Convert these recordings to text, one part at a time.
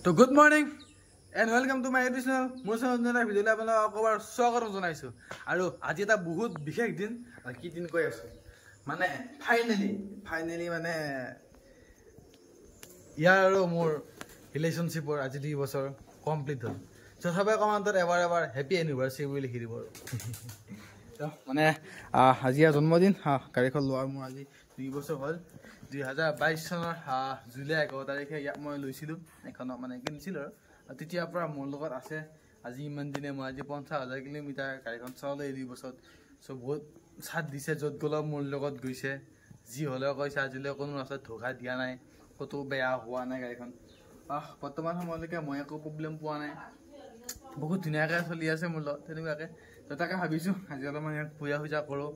তো good morning and welcome to my YouTube channel. মোৰ চেনেলৰ ভিডিঅ'লৈ আপোনালোকক আকৌবাৰ স্বাগতম জনাইছোঁ। আৰু আজি এটা বহুত বিশেষ দিন, কি দিন কৈ আছোঁ মানে ফাইনেলি মানে ইয়াৰ আৰু মোৰ ৰিলেশ্যনশ্বিপৰ আজি 2 বছৰ কমপ্লিট হ'ল। চবেই কমেণ্টত এবাৰ হেপী এনিভাৰ্চাৰী বুলি লিখি দিব আৰু মানে আজি জন্মদিন গাড়ীখন লোৱাৰ মোৰ আজি 2 বছৰ হ'ল। 2022 চনৰ জুলাই 11 তাৰিখে ইয়াক মই লৈছিলোঁ, এখনক মানে কিনিছিলোঁ আৰু তেতিয়াৰ পৰা মোৰ লগত আছে আজি ইমান দিনে। মই আজি 50,000 কিলোমিটাৰ গাড়ীখন চলালোঁ এই 2 বছৰত। চ' বহুত চাথ দিছে, য'ত গ'লেও মোৰ লগত গৈছে, যি হ'লেও কৈছে। আজিলৈ কোনো ৰাস্তাত ধোকা দিয়া নাই, ক'তো বেয়া হোৱা নাই গাড়ীখন। বৰ্তমান সময়লৈকে মই একো প্ৰব্লেম পোৱা নাই, বহুত ধুনীয়াকৈ চলি আছে মোৰ লগত তেনেকুৱাকৈ। তো তাকে ভাবিছোঁ আজি অলপমান ইয়াক পূজা কৰোঁ,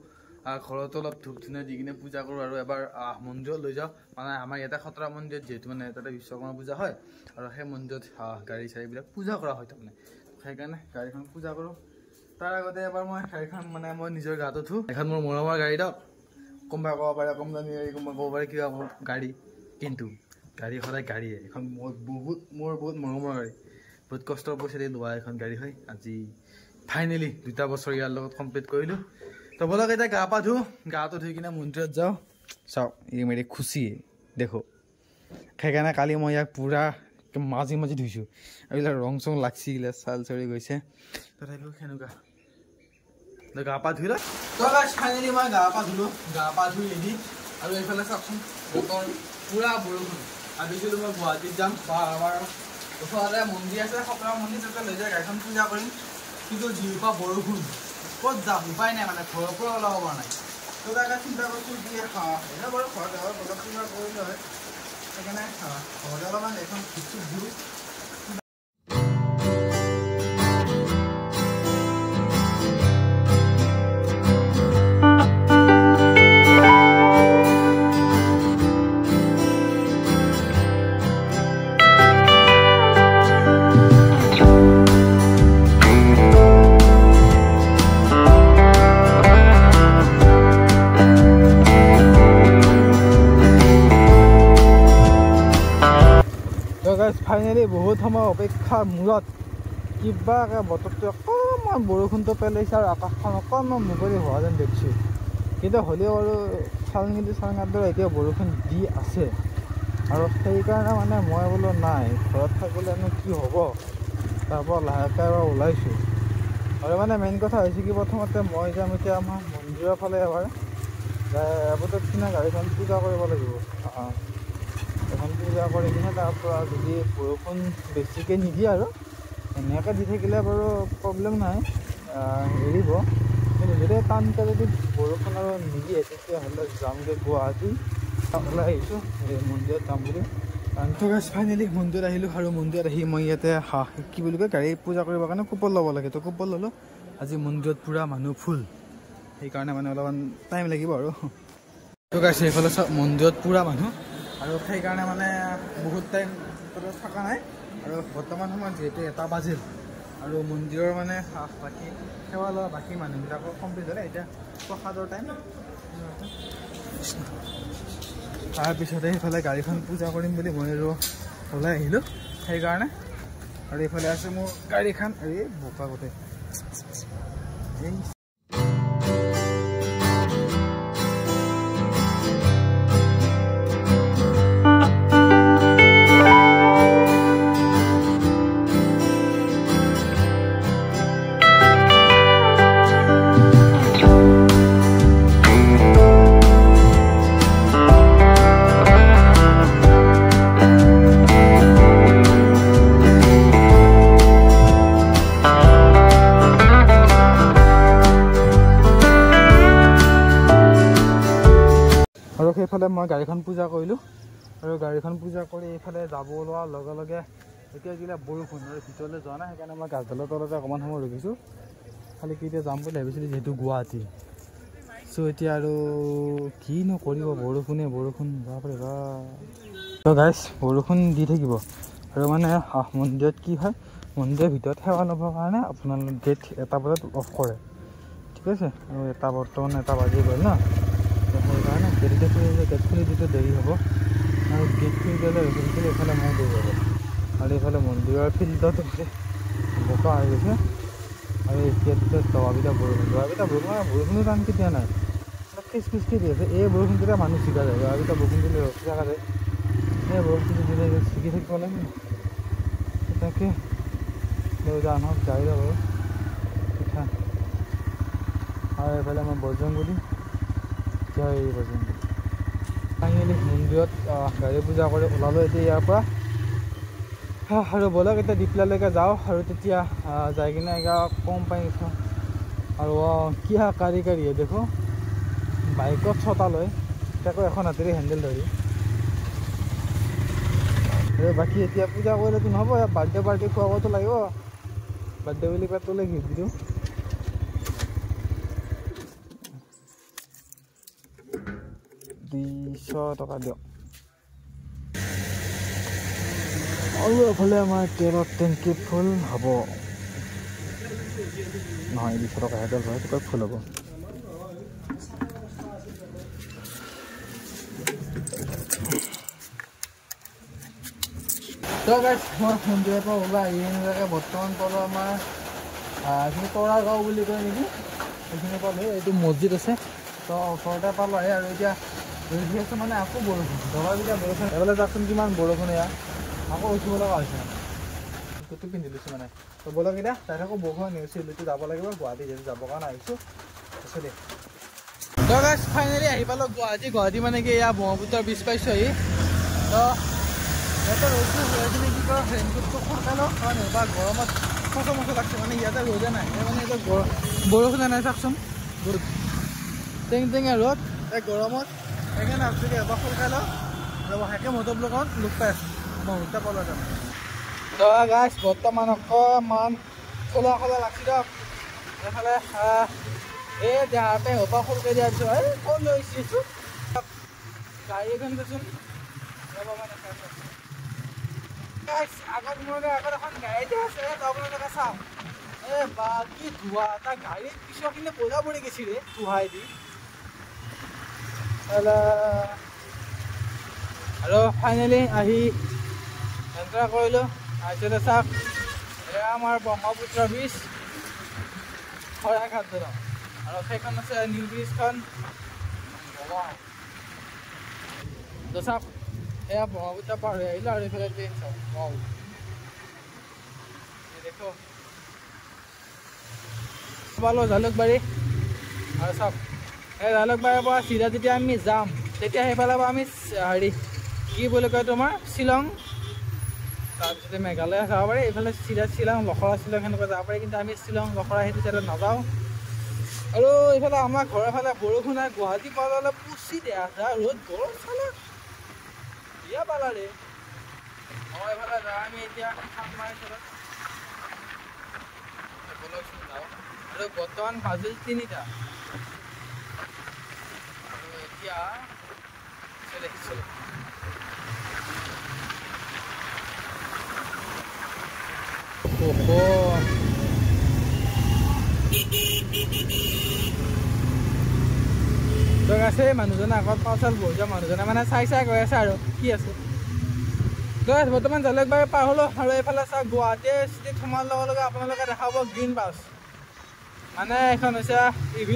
ঘৰতো অলপ ধূপ ধুনা দি কিনে পূজা কৰোঁ আৰু এবাৰ মন্দিৰত লৈ যাওঁ। মানে আমাৰ ইয়াতে খতৰা মন্দিৰত যিহেতু মানে তাতে বিশ্বকৰ্মা পূজা হয় আৰু সেই মন্দিৰত গাড়ী চাড়ীবিলাক পূজা কৰা হয় তাৰমানে, সেইকাৰণে গাড়ীখন পূজা কৰোঁ। তাৰ আগতে এবাৰ মই গাড়ীখন মানে মই নিজৰ গাটো ধুওঁ। এখন মোৰ মৰমৰ গাড়ী দিয়ক, কোনোবাই ক'ব পাৰে কম দামী গাড়ী, কোনোবাই ক'ব পাৰে কিবা গাড়ী, কিন্তু গাড়ী সদায় গাড়ীয়ে। এখন মোৰ বহুত মৰমৰ গাড়ী, বহুত কষ্টৰ পইচা দি লোৱা এখন গাড়ী হয়। আজি ফাইনেলি 2 বছৰ ইয়াৰ লগত কমপ্লিট কৰিলোঁ। তো বলক এতিয়া গা পা ধুওঁ, গাটো ধুই কিনে মন্দিৰত যাওঁ। চাওক এই মেৰি খুচিয়ে দেখো, সেইকাৰণে কালি মই ইয়াক পূৰা মাজি ধুইছোঁ। এইবিলাক ৰং চং লাগছি, এইবিলাক চাল চৰি গৈছে, তথাপিও সেনেকুৱা। গা পা ধুই লওঁ। তো ফাইনেলি মই গা পা ধুলোঁ, গা পা ধুই এদি আৰু এইফালে চাওকচোন বতৰ পূৰা বৰষুণ। ভাবিছিলোঁ মই গুৱাহাটীত যাম বা আমাৰ ওচৰতে মন্দিৰ আছে, খতৰা মন্দিৰ, তাতে লৈ যায় গাড়ীখন পূজা কৰিম, কিন্তু যিপা বৰষুণ ক'ত যাম, উপায় নাই মানে, ঘৰৰ পৰা ওলাব পৰা নাই। তো তাকে চিন্তা কৰিছোঁ কি এনে বাৰু ঘৰত অলপ পূজা কৰিলে হয়, সেইকাৰণে ঘৰতে অলপমান এখন ভিতটো দিওঁ। ফাইনেলি বহুত সময় অপেক্ষাৰ মূৰত কিবাকৈ বতৰটো অকণমান বৰষুণটো পেলাইছে আৰু আকাশখন অকণমান মুকলি হোৱা যেন দেখিছোঁ। কিন্তু হ'লেও আৰু চালঙাৰ দৰে এতিয়া বৰষুণ দি আছে আৰু সেইকাৰণে মানে মই বোলো নাই, ঘৰত থাকিলেনো কি হ'ব, তাৰপৰা লাহেকৈ এবাৰ ওলাইছোঁ। আৰু মানে মেইন কথা হৈছে কি, প্ৰথমতে মই যাম এতিয়া আমাৰ মন্দিৰৰ ফালে এবাৰ এবাৰত কিনা গাড়ীখন পূজা কৰিব লাগিব। এখন পূজা কৰি কিনে তাৰপৰা যদি বৰষুণ বেছিকৈ নিদিয়ে আৰু এনেকৈ দি থাকিলে বাৰু প্ৰব্লেম নাই, এৰিব। কিন্তু যদি টানকৈ যদি বৰষুণ আৰু নিদিয়ে তেতিয়াহ'লে যামগৈ গুৱাহাটী। ওলাই আহিছোঁ মন্দিৰত যাম বুলি। তো ফাইনেলি মন্দিৰত আহিলোঁ আৰু মন্দিৰত আহি মই ইয়াতে কি বুলি কয় গাড়ী পূজা কৰিবৰ কাৰণে কুপন ল'ব লাগে। তো কুপন ল'লোঁ। আজি মন্দিৰত পূৰা মানুহ ফুল, সেইকাৰণে মানে অলপমান টাইম লাগিব আৰু। তো গাইছে এইফালে চব মন্দিৰত পূৰা মানুহ আৰু সেইকাৰণে মানে বহুত টাইম থকা নাই। আৰু বৰ্তমান সময়ত যিহেতু 1 বাজিল আৰু মন্দিৰৰ মানে বাকী সেৱা লোৱা বাকী মানুহবিলাকৰ কমপ্লিট হ'লে, এতিয়া প্ৰসাদৰ টাইম। তাৰপিছতে সেইফালে গাড়ীখন পূজা কৰিম বুলি মই আৰু ওলাই আহিলোঁ সেইকাৰণে। আৰু এইফালে আছে মোৰ গাড়ীখন, এই বোকা গোটেই এই আৰু সেইফালে মই গাড়ীখন পূজা কৰিলোঁ। আৰু গাড়ীখন পূজা কৰি এইফালে যাব লোৱাৰ লগে লগে এতিয়া যিবিলাক বৰষুণ আৰু ভিতৰলৈ যোৱা নাই, সেইকাৰণে মই গাছডালৰ তলতে অকণমান সময় ৰখিছোঁ। খালি কি এতিয়া যাম বুলি ভাবিছিলোঁ যিহেতু গুৱাহাটী। চ' এতিয়া আৰু কিনো কৰিব, বৰষুণ বাপৰে বাপ। তো গাইছ বৰষুণ দি থাকিব আৰু মানে মন্দিৰত কি হয়, মন্দিৰৰ ভিতৰত সেৱা ল'বৰ কাৰণে আপোনালোকে গেট 1 বজাত অফ কৰে, ঠিক আছে। আৰু বৰ্তমান 1 বাজি গ'ল ন, সেইকাৰণে গেট খুলি দিতে দেৰি হ'ব আৰু গেট খুলি দিলে এইফালে মই দেৰি হ'ব। আৰু এইফালে মন্দিৰৰ ফিল্ডত বোকা হৈ গৈছে আৰু এতিয়া দবাবিটা বৰষুণৰ টান কেতিয়া নাই খিচখিচকি দি আছে এই বৰষুণ কেতিয়া মানুহ চিকা যায় দবাবিটা বৰষুণ দিলে ৰখি থকা যায় এই বৰষুণটো দিলে চিকি থাকিব লাগে তাকে লৈ যাওঁ নহওক যাই যাব পিঠা আৰু এইফালে আমাৰ বজৰংবলী জয় বজৰংবলী ফাইনেলি মন্দিৰত গাড়ী পূজা কৰি ওলালোঁ এতিয়া ইয়াৰ পৰা আৰু ব'লক এতিয়া দীপলালৈকে যাওঁ আৰু তেতিয়া যাই কিনে কম পাই গৈছোঁ আৰু কিয়া কাৰি দেখো বাইকত ছটা লয় তাকো এখন হাতেৰে হেণ্ডেল ধৰি আৰু বাকী এতিয়া পূজা কৰিলেতো নহ'ব বাৰ্থডে খুৱাবতো লাগিব বাৰ্থডে বুলি পেটলৈ গিফ্ট দিওঁ 200 টকা দিয়ক আৰু এফালে আমাৰ তেলৰ টেংকি ফুল হ'ব নহয় 200 টকা হেডল হয় সেইটো ফুল হ'ব তো গাইজ মই মন্দিৰৰ পৰা ওলাই আহি এনেকৈ বৰ্তমান পালোঁ আমাৰ এইখিনি তৰা গাঁও বুলি কয় নেকি এইখিনি পালোঁ এইটো মছজিদ আছে তো ওচৰতে পালোঁ আহি আৰু এতিয়া ৰখি আছোঁ মানে আকৌ বৰষুণ দবাবিটা বৰষুণ এইফালে যাওকচোন কিমান বৰষুণ এয়া আকৌ উঠিব লগা হৈছে কুৰ্তি পিন্ধি লৈছোঁ মানে তো ব'লক এতিয়া তাই আকৌ বৰষুণ নিউজটো যাব লাগিব গুৱাহাটী যিহেতু যাবৰ কাৰণে আহিছোঁ আছে দেই তো গাইজ ফাইনেলি আহি পালোঁ গুৱাহাটী মানে কি এয়া ব্ৰহ্মপুত্ৰৰ ব্ৰিজ পাইছোঁ আহি তো ইয়াতে ৰ'দটো হৈ কিনে কি কয় ৰেইনকোটটো সোনকালে লওঁ কাৰণ এবাৰ গৰমত মচা লাগছে মানে ইয়াতে ৰ'দে নাই মানে এতিয়া বৰষুণে নাই চাওকচোন ৰ'দ টেঙে ৰ'দ এই গৰমত সেইকাৰণে ভাবছোঁ কি এবাৰ সোনকালে লওঁ আৰু হাকে মটৰ লগত লোক পাই আছোঁ মই উল্টা পালোঁ তাৰমানে তো গাইজ বৰ্তমান অকণমান খোলা লাগছি দিয়ক এইফালে এই দেহাতে হোপা সোনকালে দিয়াৰ পিছত এই ক'ত লৈ আহিছোঁ গাড়ী এখন দেচোন ৰ'ব মানে আগত মোৰ আগত এখন গাড়ীতে আছে তো আপোনালোকে চাওক এই বা কি ধোঁৱা এটা গাড়ীৰ পিছৰখিনি ক'লা পৰি গৈছিলে ধোঁৱাই দি আৰু ফাইনেলি আহি এণ্টাৰ কৰিলোঁ তাৰপিছতে চাওক এয়া আমাৰ ব্ৰহ্মপুত্ৰ ব্ৰিজ শৰাইঘাট দলং আৰু সেইখন আছে নিউ ব্ৰিজখন তো চাওক এয়া ব্ৰহ্মপুত্ৰ পাৰ হৈ আহিলোঁ আৰু এইফালে ট্ৰেইন চাওক দেখো পালোঁ জালুকবাৰী আৰু চাওক এই জালুকবাৰীৰ পৰা চিধা যেতিয়া আমি যাম তেতিয়া সেইফালৰ পৰা আমি হেৰি কি বুলি কয় তোমাৰ শ্বিলং তাৰপিছতে মেঘালয় যাব পাৰি এইফালে চিধা শ্বিলং লখৰা শ্বিলং সেনেকুৱা যাব পাৰি কিন্তু আমি শ্বিলং লখৰা সেইটো চাইডত নাযাওঁ আৰু এইফালে আমাৰ ঘৰৰ ফালে বৰষুণ আৰু গুৱাহাটী পালে পুচি দিয়া ৰ'দ গৰম চালে বিয়া পালাৰে অঁ এইফালে যাওঁ আমি এতিয়া যাওঁ আৰু বৰ্তমান বাজিল 3টা আৰু এতিয়া দেখিছোঁ আছে মানুহজনে আগত পাউচাল বহি যোৱা মানুহজনে মানে চাই গৈ আছে আৰু কি আছে বৰ্তমান জালুকবাৰী পাৰ হ'লোঁ আৰু এইফালে চাওক গুৱাহাটী চিটিত সোমাৰ লগে লগে আপোনালোকে দেখা পাব গ্ৰীণ বাছ মানে এখন হৈছে EV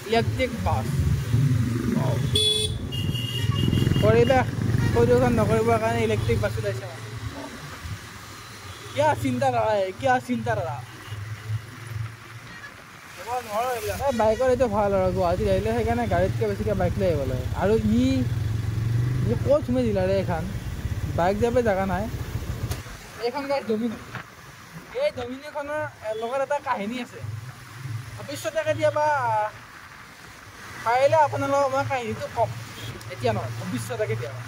ইলেক্ট্ৰিক বাছ পৰিৱেশ প্ৰদূষণ নকৰিবৰ কাৰণে ইলেক্ট্ৰিক বাছ ওলাইছে কিয় চিন্তা ধাৰা বাইকৰ এইটো ভাল আৰু গুৱাহাটীত আহিলে সেইকাৰণে গাড়ীতকৈ বেছিকৈ বাইক লৈ আহিব লাগে আৰু ই ক'ত সোমাই দিলাৰে এইখন বাইক যাবলৈ জেগা নাই এইখন গাড়ী ডমিনো এই ডমিনোখনৰ লগত এটা কাহিনী আছে ভৱিষ্যতে কেতিয়াবা পাৰিলে আপোনালোকক মই কাহিনীটো ক'ম এতিয়া নহয় ভৱিষ্যতে কেতিয়াবা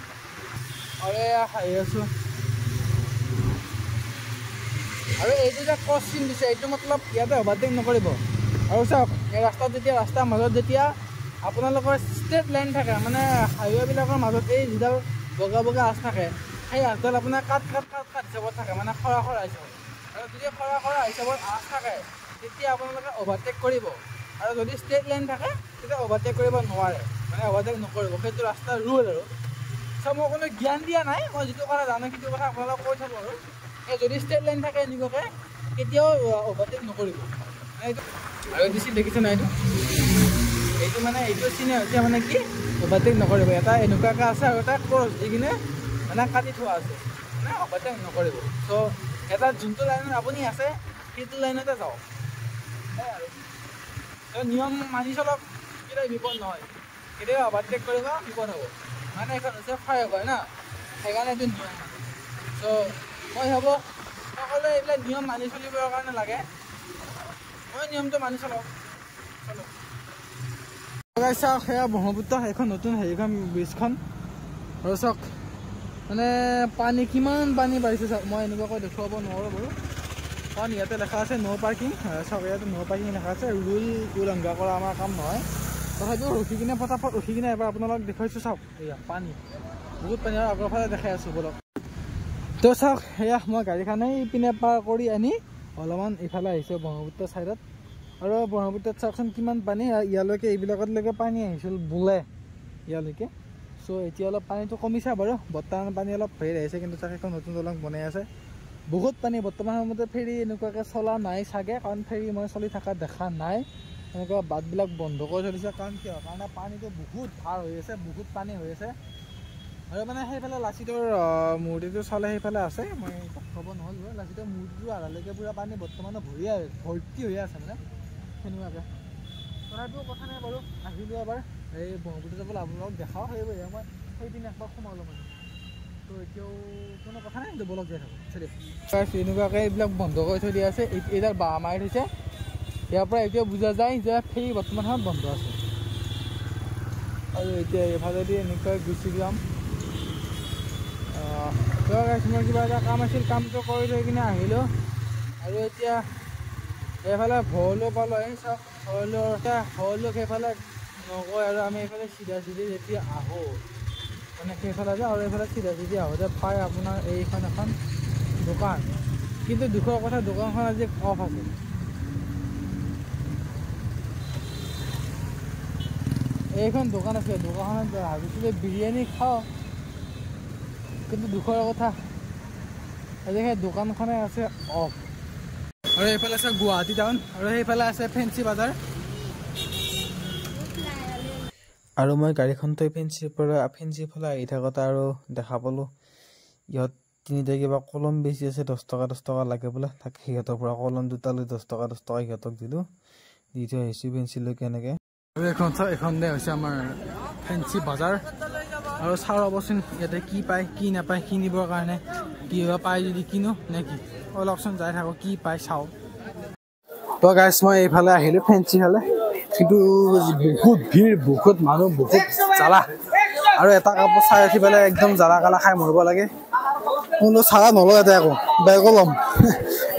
আৰু এয়া হাঁহি আছোঁ আৰু এইটো যে ক্ৰছ চিন দিছে এইটো মতলব ইয়াতে অভাৰটেক নকৰিব আৰু চাওক এই ৰাস্তাৰ মাজত যেতিয়া আপোনালোকৰ ষ্ট্ৰেট লাইন থাকে মানে হাইৱেবিলাকৰ মাজত এই যিডাল বগা আঁচ থাকে সেই আঁচডাল আপোনাৰ কাট হিচাপত থাকে মানে খৰা হিচাপত আৰু যদি খৰা হিচাপত আঁচ থাকে তেতিয়া আপোনালোকে অভাৰটেক কৰিব আৰু যদি ষ্ট্ৰেট লাইন থাকে তেতিয়া অভাৰটেক কৰিব নোৱাৰে মানে অভাৰটেক নকৰিব সেইটো ৰাস্তাৰ ৰুল আৰু মই কোনো জ্ঞান দিয়া নাই, মই যিটো কথা জানো সেইটো কথা আপোনালোকক কৈ থাকোঁ আৰু যদি ষ্টেট লাইন থাকে এনেকুৱাকৈ কেতিয়াও অভাৰটেক নকৰিব। এইটো আৰু এইটো চিন দেখিছে নাই, এইটো মানে এইটো চিনে হৈছে মানে কি অভাৰটেক নকৰিব। এটা এনেকুৱাকৈ আছে আৰু এটা ক্ৰছ দি কিনে মানে কাটি থোৱা আছে, মানে অভাৰটেক নকৰিব। চ' এটা যোনটো লাইনত আপুনি আছে সেইটো লাইনতে যাওক আৰু নিয়ম মানি চলক, কেতিয়াও বিপদ নহয়। কেতিয়াবা অভাৰটেক কৰিব বিপদ হ'ব, মানে এখন হৈছে ফ্লাইঅভাৰ না, সেইকাৰণে এইটো নিয়ম। চ' মই ভাবোঁ সকলোৱে এইবিলাক নিয়ম মানি চলিবৰ কাৰণে লাগে, মই নিয়মটো মানি চলাওঁ। চাওক সেয়া ব্ৰহ্মপুত্ৰ সেইখন নতুন হেৰিখন ব্ৰিজখন, আৰু চাওক মানে পানী কিমান পানী বাঢ়িছে চাওক। মই এনেকুৱাকৈ দেখুৱাব নোৱাৰোঁ বাৰু, কাৰণ ইয়াতে লেখা আছে ন' পাৰ্কিং। চাওক ইয়াতে ন' পাৰ্কিং লেখা আছে, ৰুল উলংঘা কৰা আমাৰ কাম নহয়। তথাপিও ৰখি কিনে ফটাফট ৰখি কিনে এবাৰ আপোনালোকক দেখুৱাইছোঁ। চাওক এয়া পানী, বহুত পানী, আৰু আগৰ ফালে দেখাই আছোঁ বলক। তো চাওক সেয়া মই গাড়ীখনে ইপিনে পাৰ কৰি আনি অলপমান ইফালে আহিছোঁ ব্ৰহ্মপুত্ৰ ছাইডত। আৰু ব্ৰহ্মপুত্ৰত চাওকচোন কিমান পানী, ইয়ালৈকে এইবিলাকলৈকে পানী আহিছিল বোলে ইয়ালৈকে। চ' এতিয়া অলপ পানীটো কমিছে বাৰু, বৰ্তমান পানী অলপ হেৰি আহিছে, কিন্তু তাক এখন নতুন দলং বনাই আছে। বহুত পানী বৰ্তমান সময়তে, ফেৰী এনেকুৱাকৈ চলা নাই চাগে, কাৰণ ফেৰী মই চলি থকা দেখা নাই। এনেকুৱা বাটবিলাক বন্ধ কৰি চলিছে, কাৰণ কিয়, কাৰণে পানীটো বহুত ভাৰ হৈ আছে, বহুত পানী হৈ আছে। আৰু মানে সেইফালে লাচিতৰ মূৰ্তিটো চালে সেইফালে আছে, মই ক'ব নহ'ল বাৰু, লাচিতৰ মূৰ্তিটো আধালৈকে পুৰা পানী বৰ্তমানে ভৰ্তি হৈ আছে মানে সেনেকুৱাকৈ। তথাপিও কথা নাই বাৰু, আহিলোঁ এবাৰ এই ব্ৰহ্মপুত্ৰ যাবলৈ আপোনালোকক দেখাওঁ, সেইবোৰ মই সেইপিনে একবাৰ সোমালোঁ মানে। তো এতিয়াও কোনো কথা নাই, কিন্তু বলক যাই থাকোঁ। এনেকুৱাকৈ এইবিলাক বন্ধ কৰি থৈ দিয়া আছে, এইডাল বাঁহ মাৰি থৈছে। ইয়াৰ পৰা এতিয়া বুজা যায় যে ফেৰী বৰ্তমান সময়ত বন্ধ আছে। আৰু এতিয়া এইফালেদি এনেকৈ গুচি যাম। মই কিবা এটা কাম আছিল, কামটো কৰি লৈ কিনে আহিলোঁ। আৰু এতিয়া এইফালে ভৰলু পালোঁ, এই চাওক ভৰলুক সেইফালে নগৈ আৰু আমি এইফালে চিধা যেতিয়া আহোঁ মানে সেইফালে যাওঁ, আৰু এইফালে চিধা আহোঁতে পায় আপোনাৰ এইখন এখন দোকান। কিন্তু দুখৰ কথা, দোকানখন আজি অফ আছে। এইখন দোকান আছে, দোকানখনত ভাবিছিলোঁ বিৰিয়ানী খাওঁ, কিন্তু দুখৰ কথা আজি সেই দোকানখনে আছে অফ। আৰু এইফালে আছে গুৱাহাটী টাউন, আৰু সেইফালে আছে ফেঞ্চি বজাৰ। আৰু মই গাড়ীখন থৈ ফেঞ্চিৰ পৰা ফেঞ্চিৰ ফালে আহি থাকোঁতে আৰু দেখা পালোঁ ইহঁত তিনিটা কিবা কলম বেছি আছে, 10 টকা লাগে বোলে। তাকে সিহঁতৰ পৰা কলম দুটা লৈ 10 টকা সিহঁতক দিলোঁ, দি থৈ আহিছোঁ ফেঞ্চিলৈকে এনেকৈ। আৰু এইখন হৈছে আমাৰ ফেঞ্চি বজাৰ। আৰু চাওঁ ৰ'বচোন ইয়াতে কি পায় কি নাপায়, কিনিবৰ কাৰণে কিবা পায় যদি কিনো নে কি, অলপচোন যাই থাকোঁ কি পায় চাওঁ। তো গাইছ মই এইফালে আহিলোঁ ফেঞ্চি ফালে, কিন্তু বহুত ভিৰ, বহুত মানুহ, বহুত জ্বালা। আৰু এটা কাপোৰ চাই উঠি পেলাই একদম জ্বালা কালা খাই মৰিব লাগে। কোনো চালা নলওঁ ইয়াতে আকৌ বেগো ল'ম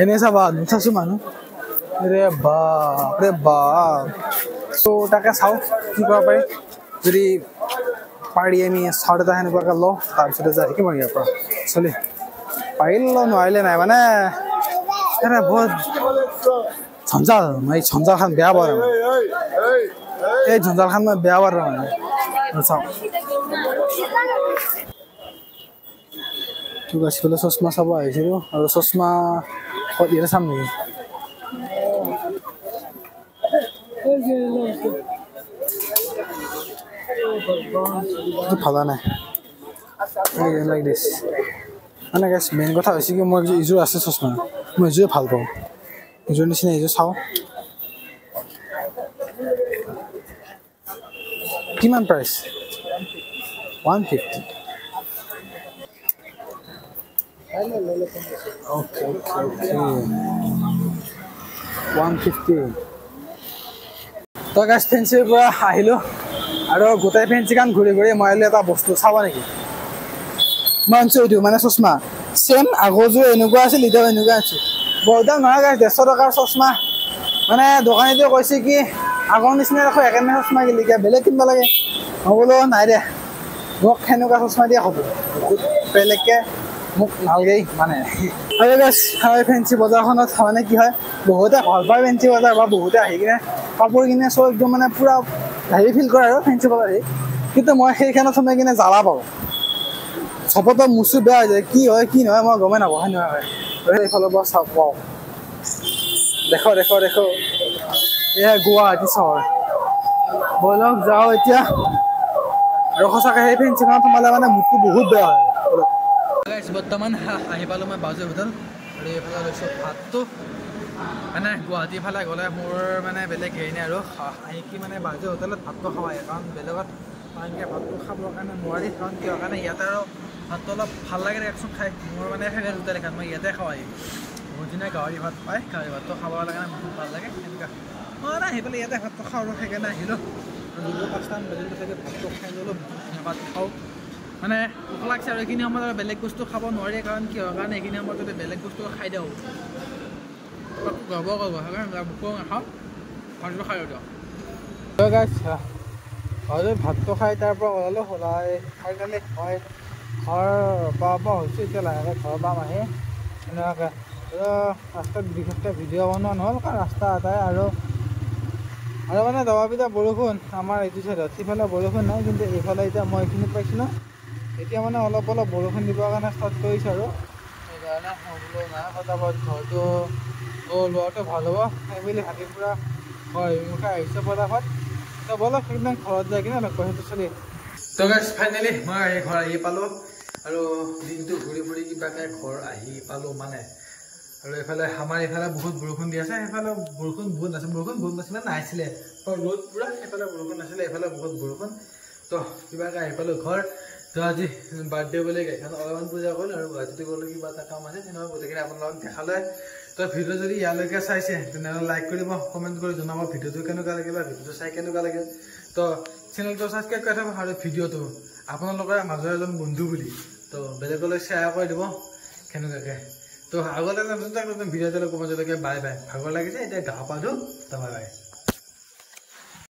এনেই চাবা নুঠাছোঁ মানুহ। ৰে বাপ। চ' তাকে চাওঁ কি কৰিব পাৰি, যদি পাৰি আমি চাউট এটা সেনেকুৱাকৈ লওঁ, তাৰপিছতে যাই থাকিম আৰু ইয়াৰ পৰা চলি পাৰিলে লওঁ, নোৱাৰিলে নাই। মানে বহুত ঝঞ্জাল, মই এই ঝঞ্জালখন বেয়া পাওঁ, এই ঝঞ্জালখন মই বেয়া পাওঁ মানে। চাওঁ ঠিক আছে, বোলে চশমা চাব আহিছিলোঁ, আৰু চশমা ইয়াতে চাম নেকি? ভাবা নাই লাইক দিছ মানে গাইছ, মেইন কথা হৈছে কি মোৰ এইযোৰ আছে চশমা, মই এইযোৰে ভাল পাওঁ, এইযোৰ নিচিনা এইযোৰ চাওঁ। কিমান প্ৰাইচ? 150। অ'কে 150। তো গাইছ ফেঞ্চিৰ পৰা আহিলোঁ, আৰু গোটেই ফেঞ্চিখন ঘূৰি মই আহিলোঁ এটা বস্তু চাবা নেকি? মই আনিছোঁ এইটো মানে চশমা, ছেম আগৰযোৰ এনেকুৱা আছিল, এতিয়াও এনেকুৱা আনিছোঁ। বহুত দাম নহয় গাইছ, 150 টকাৰ চশমা। মানে দোকানীটোৱে কৈছে কি আগৰ নিচিনা দেখোঁ একেনে চশমা গিলি বেলেগ কিনিব লাগে। মই বোলো নাই দে, মোক সেনেকুৱা চশমা দিয়া হ'ব, বেলেগকৈ মোক নালগেই মানে। আৰু গাইছ ফেঞ্চি বজাৰখনত মানে কি হয়, বহুতে ভাল পায় ফেঞ্চি বজাৰ, বা বহুতে আহি কিনে কাপোৰ কিনে চব একদম মানে পূৰা হেৰি ফিল কৰে আৰু ফেঞ্চি বজাৰ। কিন্তু মই সেইখনত সোমাই কিনে জ্বালা পাওঁ, চপতে মুচি বেয়া হৈ যায় কি হয় কি নহয় মই গমেই নাপাওঁ হয় নহয় এইফালৰ পৰা চাওক পাওঁ দেখো দেখো দেখো এয়া গুৱাহাটী চহৰ বলক যাওঁ এতিয়া আৰু সঁচাকৈ সেই ফেঞ্চিঙত সোমালে মানে মোৰটো বহুত বেয়া হয় বৰ্তমান আহি পালোঁ মই বাজু হোটেল আৰু এইফালে লৈছোঁ ভাতটো মানে গুৱাহাটীৰ ফালে গ'লে মোৰ মানে বেলেগ হেৰি নাই আৰু আহি কি মানে বাজু হোটেলত ভাতটো খাওয়াই কাৰণ বেলেগত এনেকৈ ভাতটো খাবৰ কাৰণে নোৱাৰি কাৰণ কিয় কাৰণে ইয়াতে আৰু ভাতটো অলপ ভাল লাগে একচোন খাই মোৰ মানে ফেভৰেট হোটেল এখন মই ইয়াতে খাওয়াই বহুত দিনে গাহৰি ভাত পায় গাহৰি ভাতটো খাব লাগে বহুত ভাল লাগে এনেকুৱা মই আহি পেলাই ইয়াতে ভাতটো খাওঁ আৰু সেইকাৰণে আহিলোঁ দুটো 5টামান বাজিলে চাগে ভাতটো খাই ল'লোঁ ভাত খাওঁ মানে ভোক লাগছে আৰু এইখিনি সময়ত আৰু বেলেগ বস্তু খাব নোৱাৰি কাৰণ কিহৰ কাৰণে এইখিনি সময়ত যদি বেলেগ বস্তু খাই দিওঁ গৰ্ব কৰিব সেইকাৰণে ভোকো নাখাওঁ ভাতটো খাই দিওঁ হয়তো ভাতটো খাই তাৰ পৰা ওলালোঁ ওলাই খাই পেলাই মই ঘৰ পৰা হৈছোঁ এতিয়া লাহেকৈ ঘৰৰ পৰা আহি এনেকুৱাকৈ ৰাস্তাত বিশেষকৈ ভিডিঅ' বনোৱা নহ'ল কাৰণ ৰাস্তা এটাই আৰু মানে দবাপিটা বৰষুণ আমাৰ এইটো চাইডত সিফালে বৰষুণ নাই কিন্তু এইফালে এতিয়া মই এইখিনিত পাইছোঁ ন এতিয়া মানে অলপ অলপ বৰষুণ দিবৰ কাৰণে ষ্টাৰ্ট কৰিছে আৰু সেইকাৰণে বোলো নাই ফটাফট ঘৰটো লোৱাটো ভাল হ'ব সেইবুলি হাতীৰ পৰা হয় মুখে আহিছে ফটাফট তো বলক একদম ঘৰত যায় কিনে লগ সেইটো চলি তো গাইজ ফাইনেলি মই ঘৰ আহি পালোঁ আৰু দিনটো ঘূৰি ফুৰি কিবাকৈ ঘৰ আহি পালোঁ মানে আৰু এইফালে আমাৰ এইফালে বহুত বৰষুণ দি আছে সেইফালে বৰষুণ বহুত নাছিলে নাছিলে ৰ'দ পূৰা সেইফালে বৰষুণ নাছিলে এইফালে বহুত বৰষুণ তো কিবাকৈ আহি পালোঁ ঘৰ তো আজি বাৰ্থডে বুলি গাড়ীখন অলপমান পূজা কৰিলোঁ আৰু গুৱাহাটীতে গ'লোঁ কিবা এটা কাম আছে তেনেকুৱা গোটেইখিনি আপোনালোকক দেখালে তো ভিডিঅ' যদি ইয়ালৈকে চাইছে তেনেহ'লে লাইক কৰিব কমেণ্ট কৰি জনাব ভিডিঅ'টো কেনেকুৱা লাগে বা ভিডিঅ'টো চাই কেনেকুৱা লাগে তো চেনেলটো ছাবস্ক্ৰাইব কৰি থাকক আৰু ভিডিঅ'টো আপোনালোকৰ মাজৰ এজন বন্ধু বুলি তো বেলেগলৈ শ্বেয়াৰ কৰি দিব কেনেকুৱাকৈ তো আগতে নতুন ভিডিঅ' এটা ক'ব যেনেকৈ বাই বাই ভাগৰ লাগিছে এতিয়া গা পা ধুওঁ তো বাই বাই